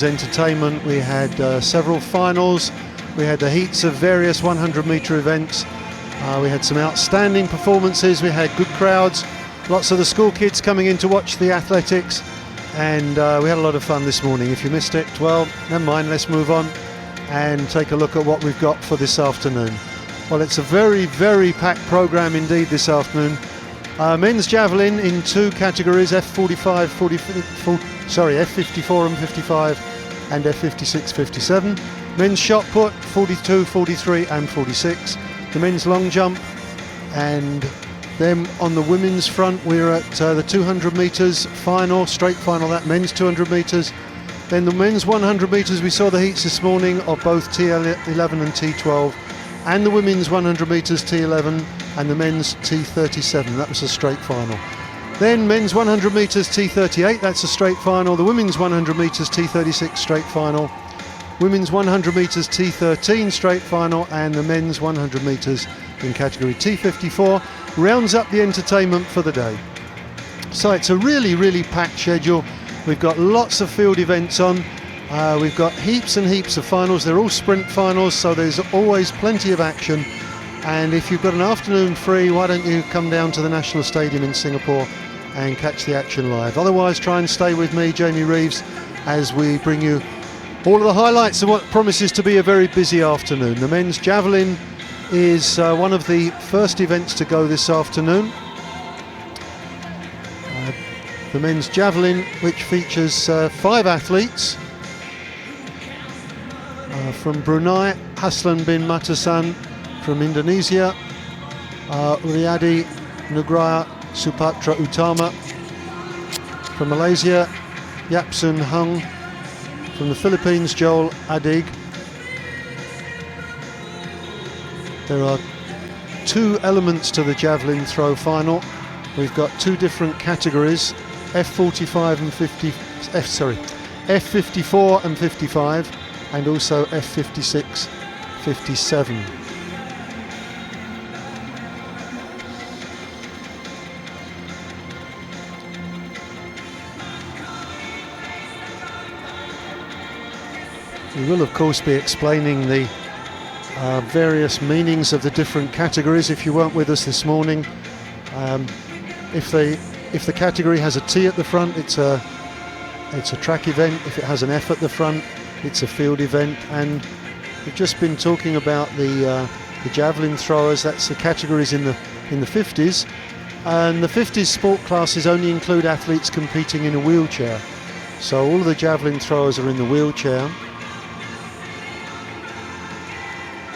Entertainment. We had several finals, we had the heats of various 100-metre events, we had some outstanding performances, we had good crowds, lots of the school kids coming in to watch the athletics, and we had a lot of fun this morning. If you missed it, well, never mind, let's move on and take a look at what we've got for this afternoon. Well, it's a very, very packed programme indeed this afternoon. Men's javelin in two categories, F55, F54 and 55, and F56, 57. Men's shot put, 42, 43 and 46. The men's long jump, and then on the women's front we're at the 200 metres final, straight final, that men's 200 metres. Then the men's 100 metres, we saw the heats this morning of both T11 and T12, and the women's 100 metres T11 and the men's T37, that was a straight final. Then men's 100 metres T38, that's a straight final. The women's 100 metres T36 straight final. Women's 100 metres T13 straight final, and the men's 100 metres in category T54 rounds up the entertainment for the day. So it's a really, really packed schedule. We've got lots of field events on. We've got heaps and heaps of finals. They're all sprint finals, so there's always plenty of action. And if you've got an afternoon free, why don't you come down to the National Stadium in Singapore and catch the action live. Otherwise, try and stay with me, Jamie Reeves, as we bring you all of the highlights of what promises to be a very busy afternoon. The men's javelin is one of the first events to go this afternoon. The men's javelin, which features 5 athletes. From Brunei, Haslan bin Matasan. From Indonesia, Riyadi Nugraha Supatra Utama. From Malaysia, Yapsun Hung. From the Philippines, Joel Adig. There are 2 elements to the javelin throw final. We've got 2 different categories, F45 and F54 and 55, and also F56, 57. We will of course be explaining the various meanings of the different categories if you weren't with us this morning. If the category has a T at the front, it's a track event. If it has an F at the front, it's a field event. And we've just been talking about the javelin throwers. That's the categories in the 50s, and the 50s sport classes only include athletes competing in a wheelchair. So all of the javelin throwers are in the wheelchair.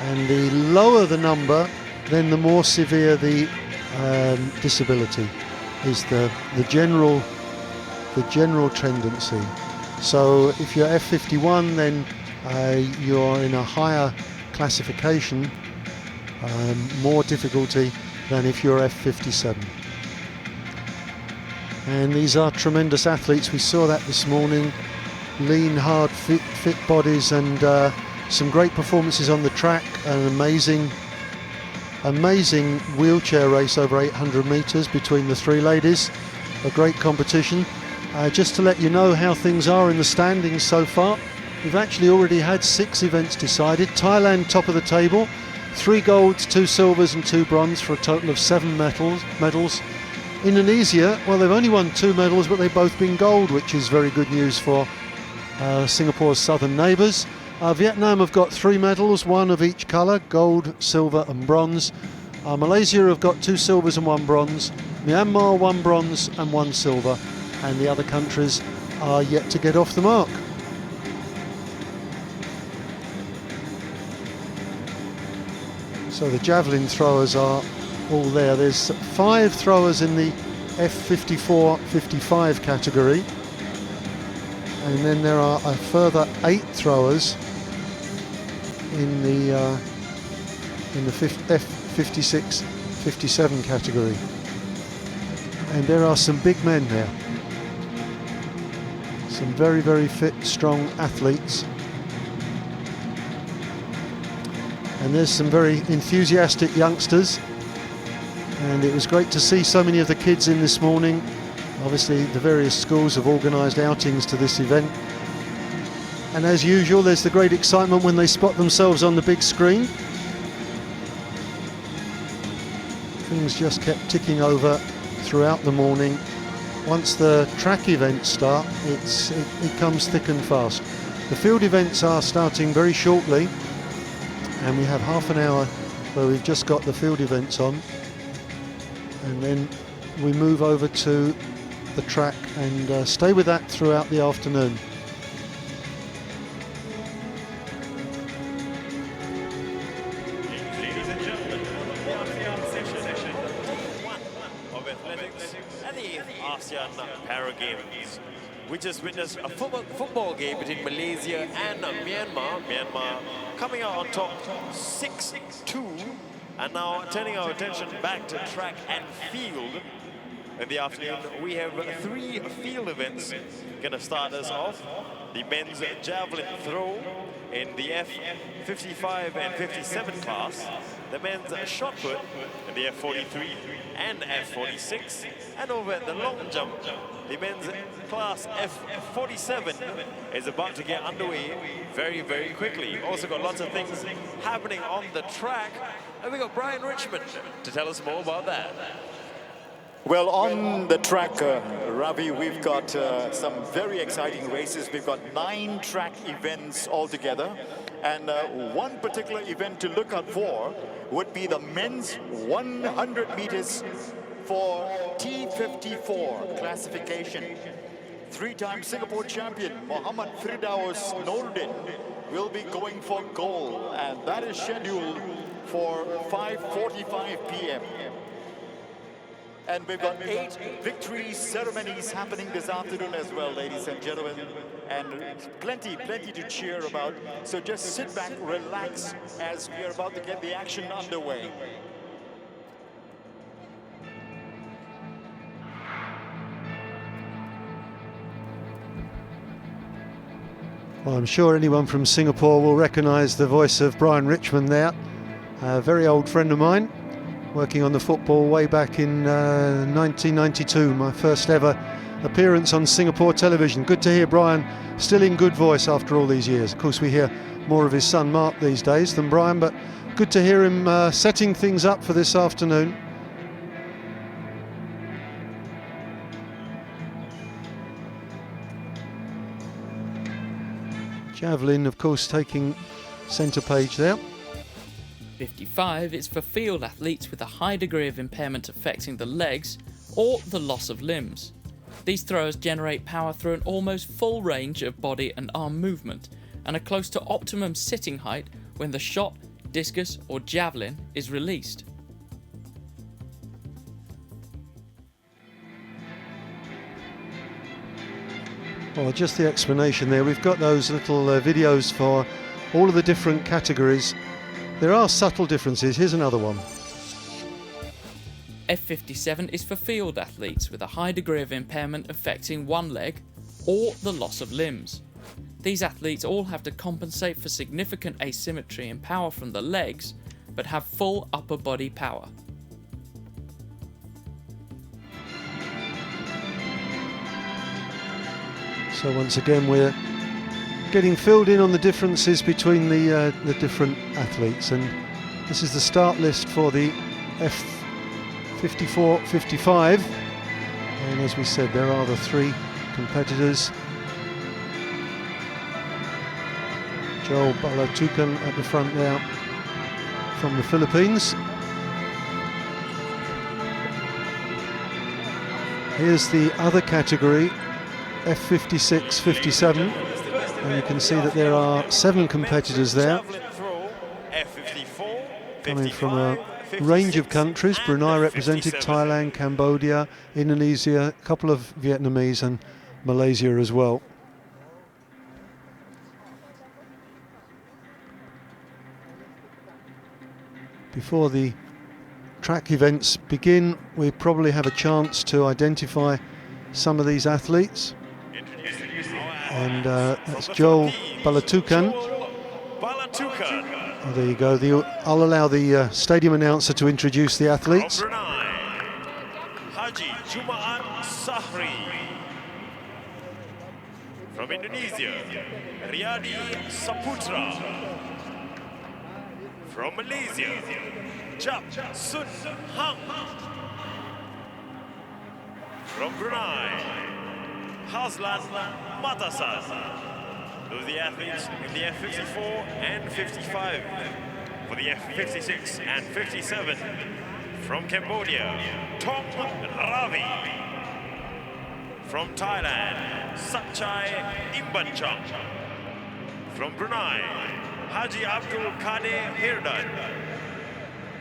And the lower the number, then the more severe the disability is the general tendency. So if you're F51, then you're in a higher classification, more difficulty than if you're F57. And these are tremendous athletes. We saw that this morning. Lean, hard, fit bodies, and some great performances on the track. An amazing wheelchair race over 800 metres between the 3 ladies. A great competition. Just to let you know how things are in the standings so far, we've actually already had 6 events decided. Thailand top of the table, 3 golds, 2 silvers and 2 bronze for a total of 7 medals. Indonesia, well, they've only won 2 medals, but they've both been gold, which is very good news for Singapore's southern neighbours. Vietnam have got 3 medals, 1 of each colour, gold, silver and bronze. Malaysia have got 2 silvers and 1 bronze. Myanmar 1 bronze and 1 silver. And the other countries are yet to get off the mark. So the javelin throwers are all there. There's 5 throwers in the F54-55 category. And then there are a further 8 throwers in the F56-57 category. And there are some big men there. Some very, very fit, strong athletes. And there's some very enthusiastic youngsters. And it was great to see so many of the kids in this morning. Obviously the various schools have organised outings to this event. And as usual, there's the great excitement when they spot themselves on the big screen. Things just kept ticking over throughout the morning. Once the track events start, it comes thick and fast. The field events are starting very shortly, and we have half an hour where we've just got the field events on, and then we move over to the track and stay with that throughout the afternoon. Ladies and gentlemen, the ASEAN session 1 of athletics at the 8th ASEAN Para Games. We just witnessed a football game between Malaysia and Myanmar. Myanmar coming out on top 6-2. And now turning our attention back to track and field. In the afternoon, we have 3 field events going to start us off. The men's javelin throw in the F55 and 57 class. The men's shot put in the F43 and F46. And over at the long jump, the men's class F47 is about to get underway very, very quickly. Also got lots of things happening on the track. And we got Brian Richmond to tell us more about that. Well, on the track, Ravi, we've got some very exciting races. We've got 9 track events altogether. And one particular event to look out for would be the men's 100 meters for T54 classification. 3-time Singapore champion Muhammad Firdaus Noordin will be going for gold, and that is scheduled for 5:45 p.m. And we've got 8 victory ceremonies happening this afternoon as well, ladies and gentlemen. And plenty to cheer about. So just sit back, relax, as we are about to get the action underway. Well, I'm sure anyone from Singapore will recognise the voice of Brian Richmond there. A very old friend of mine, working on the football way back in 1992, my first ever appearance on Singapore television. Good to hear Brian still in good voice after all these years. Of course, we hear more of his son Mark these days than Brian, but good to hear him setting things up for this afternoon. Javelin, of course, taking centre page there. 55 is for field athletes with a high degree of impairment affecting the legs or the loss of limbs. These throwers generate power through an almost full range of body and arm movement and are close to optimum sitting height when the shot, discus or javelin is released. Well, just the explanation there. We've got those little videos for all of the different categories. There are subtle differences. Here's another one. F57 is for field athletes with a high degree of impairment affecting one leg or the loss of limbs. These athletes all have to compensate for significant asymmetry in power from the legs, but have full upper body power. So once again, we're getting filled in on the differences between the different athletes, and this is the start list for the F54, 55, and as we said, there are the 3 competitors. Joel Balatukan at the front there from the Philippines. Here's the other category, F56, 57, and you can see that there are 7 competitors there, coming from a range of countries. Brunei represented, Thailand, Cambodia, Indonesia, a couple of Vietnamese and Malaysia as well. Before the track events begin, we probably have a chance to identify some of these athletes. And that's Joel Balatukan. Oh, there you go. I'll allow the stadium announcer to introduce the athletes. Haji Jumaat Sahri. From From Indonesia, Riyadi Saputra. From Malaysia, Jap Sun Hang. From Brunei, Hazlan Matasan. Those are the athletes in the F54 and 55. For the F56 and 57. From Cambodia, Tong Ravi. From Thailand, Satchai Imbanchang. From Brunei, Haji Abdul Kadir Hirdan.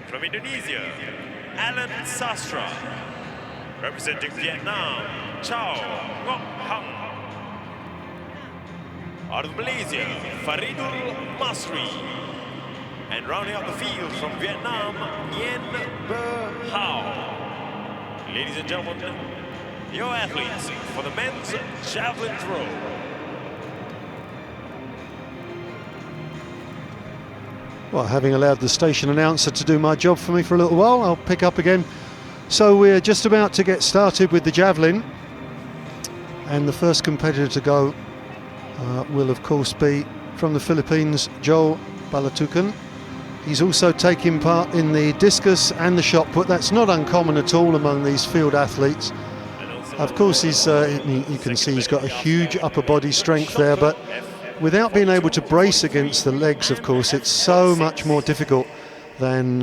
From Indonesia, Alan Sastra. Representing Vietnam, Chow Ngok Hang. Out of Malaysia, Faridul Masri. And rounding out the field from Vietnam, Nguyen Be Hao. Ladies and gentlemen, your athletes for the men's javelin throw. Well, having allowed the station announcer to do my job for me for a little while, I'll pick up again. So we're just about to get started with the javelin, and the first competitor to go will of course be from the Philippines, Joel Balatucan. He's also taking part in the discus and the shot put. That's not uncommon at all among these field athletes. Of course, he's you can see he's got a huge upper body strength there, but without being able to brace against the legs, of course, it's so much more difficult than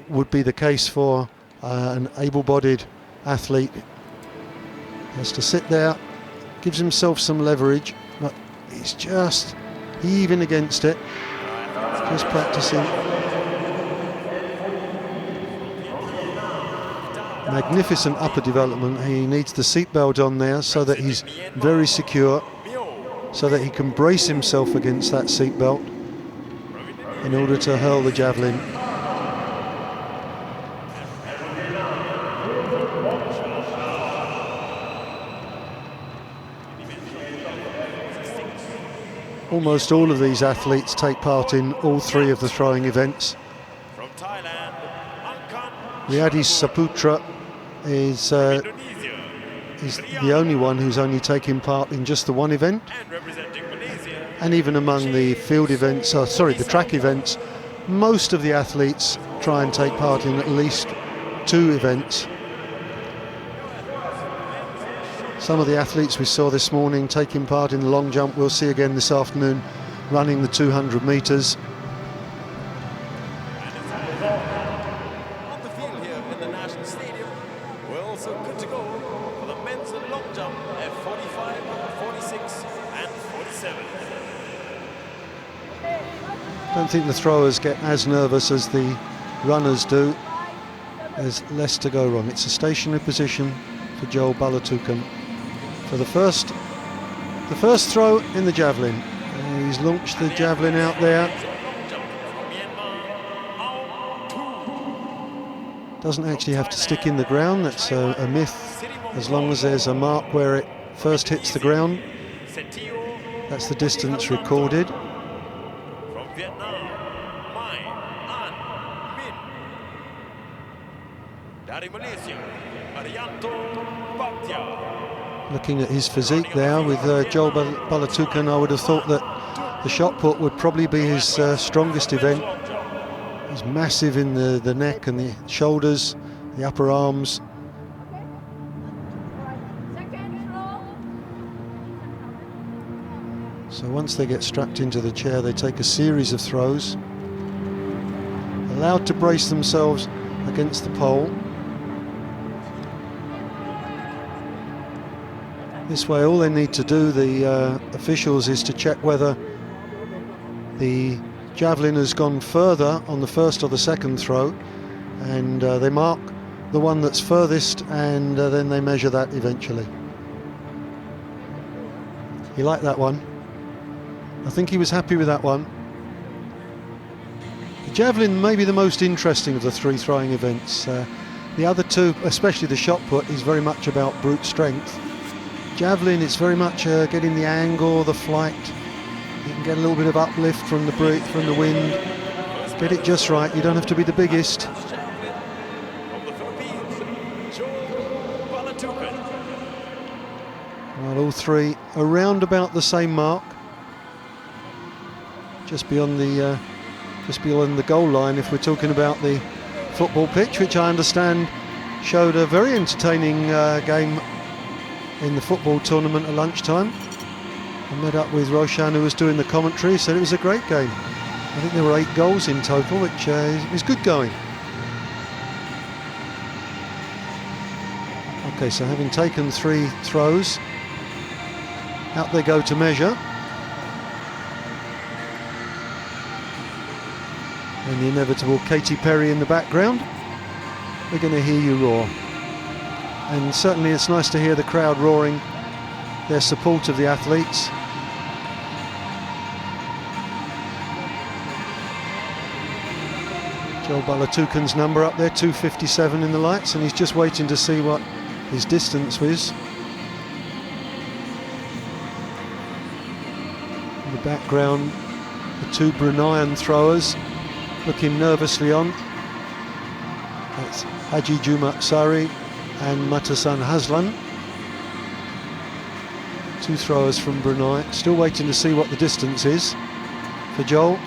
would be the case for an able-bodied athlete. He has to sit there, gives himself some leverage, but he's just heaving against it, just practicing. Magnificent upper development. He needs the seatbelt on there so that he's very secure, so that he can brace himself against that seatbelt in order to hurl the javelin. Almost all of these athletes take part in all three of the throwing events. Riyadi Saputra is the only one who's only taking part in just the one event. And even among the field events, the track events, most of the athletes try and take part in at least two events. Some of the athletes we saw this morning taking part in the long jump, we'll see again this afternoon running the 200 metres. On the field here in the National Stadium, we're also good to go for the men's long jump at 45, 46 and 47. I don't think the throwers get as nervous as the runners do. There's less to go wrong. It's a stationary position for Joel Balatucan. For the first throw in the javelin. He's launched the javelin out there. Doesn't actually have to stick in the ground. That's a myth, as long as there's a mark where it first hits the ground. That's the distance recorded. From Vietnam, Mai An Min. Dari Malaysia, Arianto Baptia. Looking at his physique there with Joel Balatucan, I would have thought that the shot put would probably be his strongest event. He's massive in the neck and the shoulders, the upper arms. So once they get strapped into the chair, they take a series of throws, allowed to brace themselves against the pole. This way, all they need to do, the officials, is to check whether the javelin has gone further on the first or the second throw, and they mark the one that's furthest, and then they measure that eventually. He liked that one. I think he was happy with that one. The javelin may be the most interesting of the three throwing events. The other two, especially the shot put, is very much about brute strength. Javelin, it's very much getting the angle, the flight. You can get a little bit of uplift from the wind. Get it just right. You don't have to be the biggest. Well, all three around about the same mark, just beyond the goal line. If we're talking about the football pitch, which I understand showed a very entertaining game in the football tournament at lunchtime. I met up with Roshan, who was doing the commentary, said it was a great game. I think there were 8 goals in total, which is good going. Okay, so having taken 3 throws, out they go to measure. And the inevitable Katy Perry in the background. We're going to hear you roar. And certainly it's nice to hear the crowd roaring their support of the athletes. Joel Balatukan's number up there, 2:57 in the lights, and he's just waiting to see what his distance is. In the background, the 2 Bruneian throwers looking nervously on. That's Haji Jumat Sari and Matasan Hazlan. 2 throwers from Brunei. Still waiting to see what the distance is for Joel.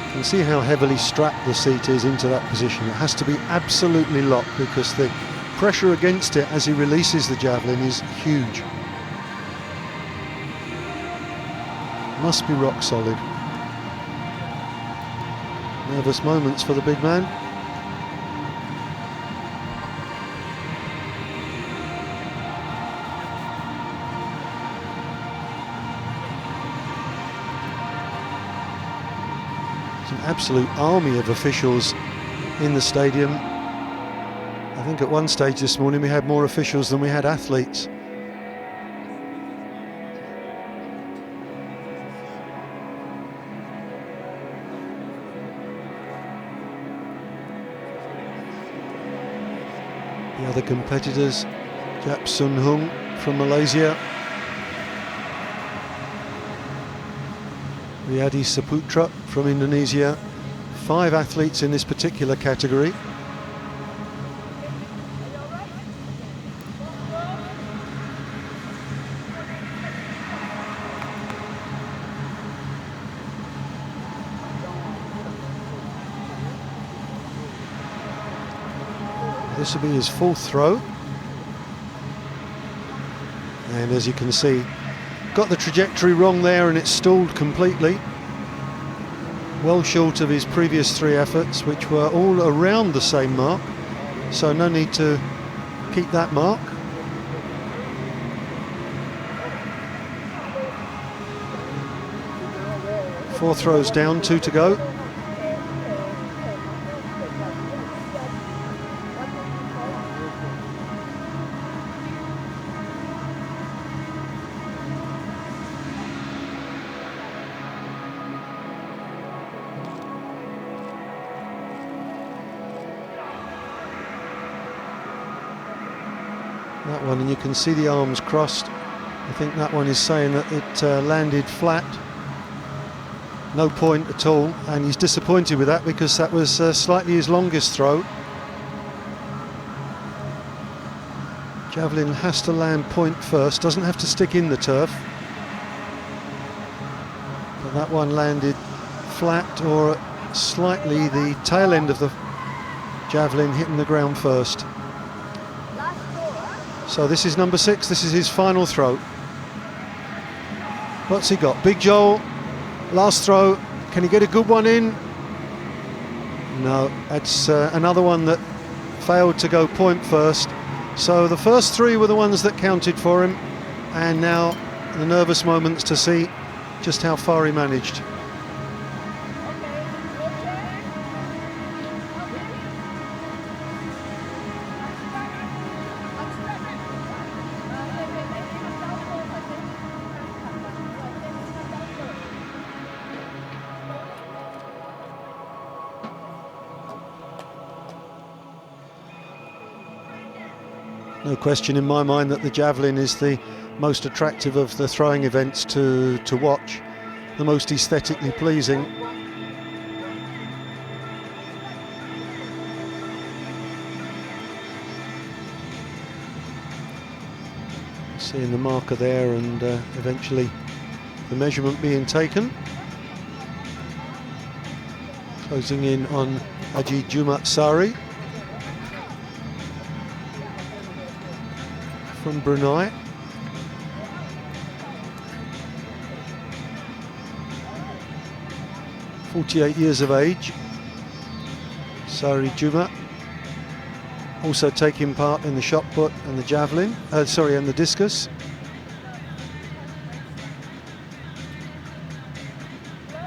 You can see how heavily strapped the seat is into that position. It has to be absolutely locked because the pressure against it as he releases the javelin is huge. Must be rock solid. Nervous moments for the big man. An absolute army of officials in the stadium. I think at one stage this morning we had more officials than we had athletes. The other competitors, Jap Sun Hung from Malaysia, Riyadi Saputra from Indonesia. 5 athletes in this particular category. This will be his 4th throw. And as you can see, got the trajectory wrong there and it's stalled completely. Well short of his previous 3 efforts, which were all around the same mark. So no need to keep that mark. Four throws down, 2 to go. That one, and you can see the arms crossed. I think that one is saying that it landed flat, no point at all, and he's disappointed with that because that was slightly his longest throw. Javelin has to land point first, doesn't have to stick in the turf. But that one landed flat, or slightly the tail end of the javelin hitting the ground first. So this is number 6, this is his final throw. What's he got? Big Joel, last throw, can he get a good one in? No, that's another one that failed to go point first. So the first 3 were the ones that counted for him, and now the nervous moments to see just how far he managed. No question in my mind that the javelin is the most attractive of the throwing events to watch, the most aesthetically pleasing. Seeing the marker there, and eventually the measurement being taken. Closing in on Haji Jumat Sari from Brunei. "48 years of age, Sari Juma, also taking part in the shot put and the javelin, and the discus.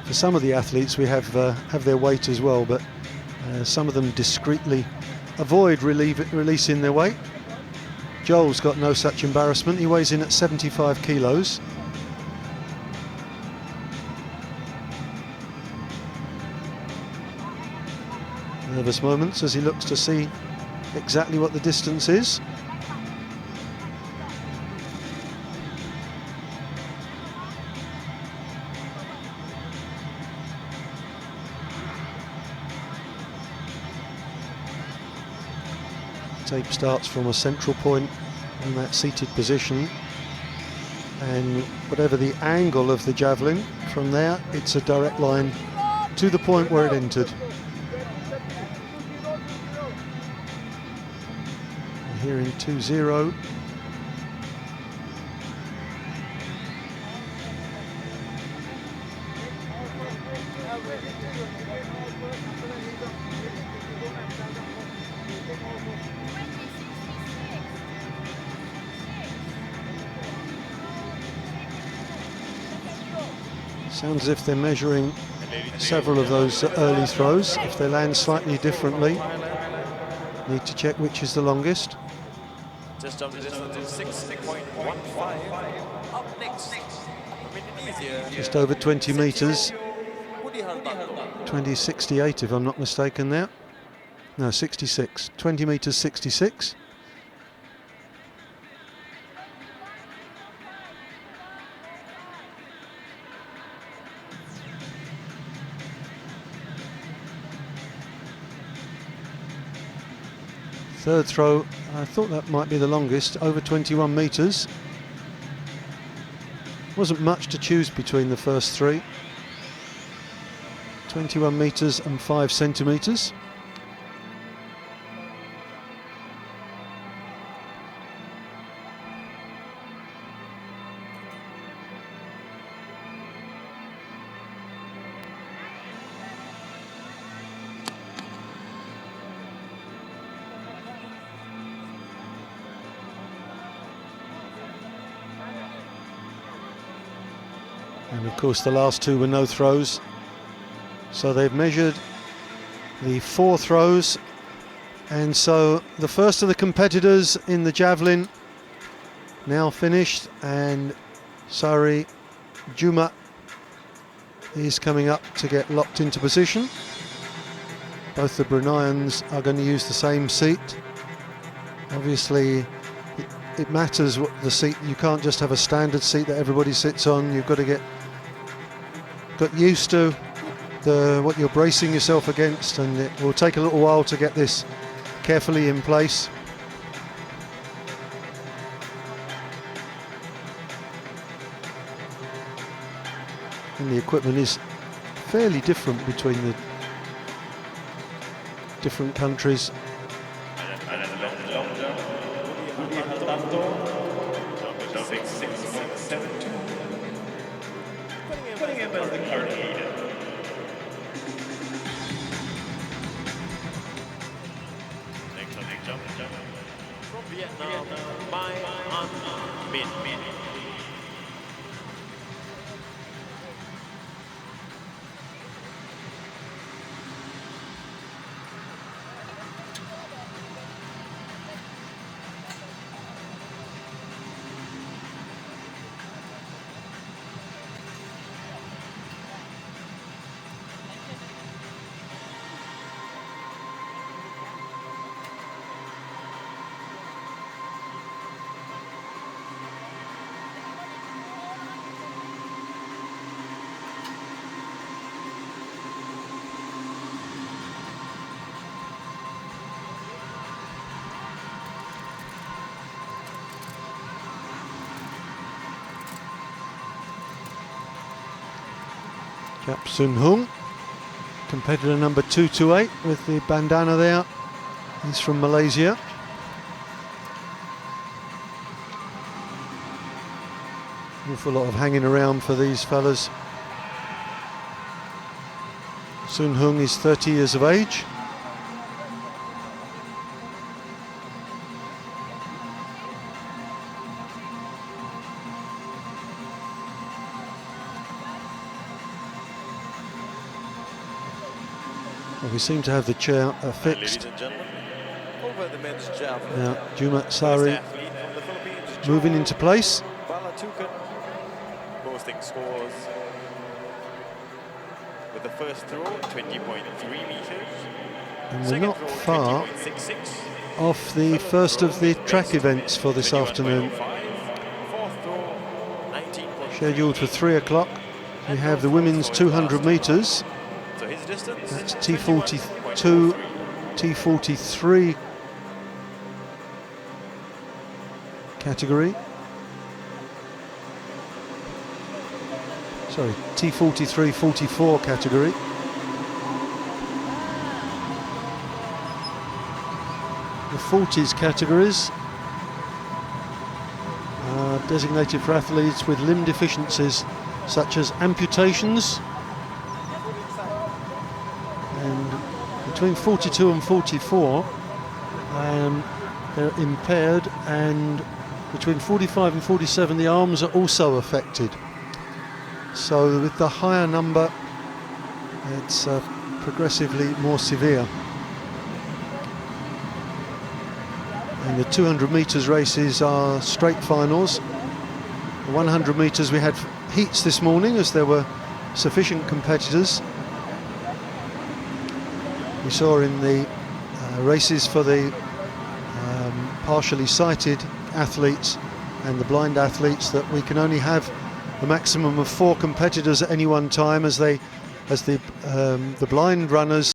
For some of the athletes, we have their weight as well, but some of them discreetly avoid releasing their weight. Joel's got no such embarrassment. He weighs in at 75 kilos. Nervous moments as he looks to see exactly what the distance is. Tape starts from a central point in that seated position, and whatever the angle of the javelin, from there it's a direct line to the point where it entered. Here in 2-0. Sounds as if they're measuring several of those early throws. If they land slightly differently, need to check which is the longest. Just over the distance to 6.15. Up next, Indonesia. Just over 20 metres. 20.68 if I'm not mistaken there. No, 66. 20 metres 66. Third throw, I thought that might be the longest, over 21 metres. Wasn't much to choose between the first three. 21 metres and 5 centimetres. And of course the last two were no throws. So they've measured the 4 throws. And so the first of the competitors in the javelin now finished, and Sari Juma is coming up to get locked into position. Both the Bruneians are going to use the same seat. Obviously it matters what the seat, you can't just have a standard seat that everybody sits on. You've got to got used to what you're bracing yourself against, and it will take a little while to get this carefully in place. And the equipment is fairly different between the different countries. From Vietnam, Mai An Min. Chap Sun Hung, competitor number 228 with the bandana there. He's from Malaysia. Awful lot of hanging around for these fellas. Sun Hung is 30 years of age. Well, we seem to have the chair fixed. Ladies and gentlemen, over the men's javelin. Now, Jumat Sari moving into place. Balatukan posting scores with the first throw 20.3 meters. And we're not far off the first of the track events for this afternoon. Scheduled for 3 o'clock. We have the women's 200 metres. That's T42, T43 category. Sorry, T43, 44 category. The 40s categories are designated for athletes with limb deficiencies such as amputations, and between 42 and 44 they're impaired, and between 45 and 47 the arms are also affected. So with the higher number it's progressively more severe. And the 200 metres races are straight finals. The 100 metres we had heats this morning as there were sufficient competitors. We saw in the races for the partially sighted athletes and the blind athletes that we can only have a maximum of 4 competitors at any one time, as the blind runners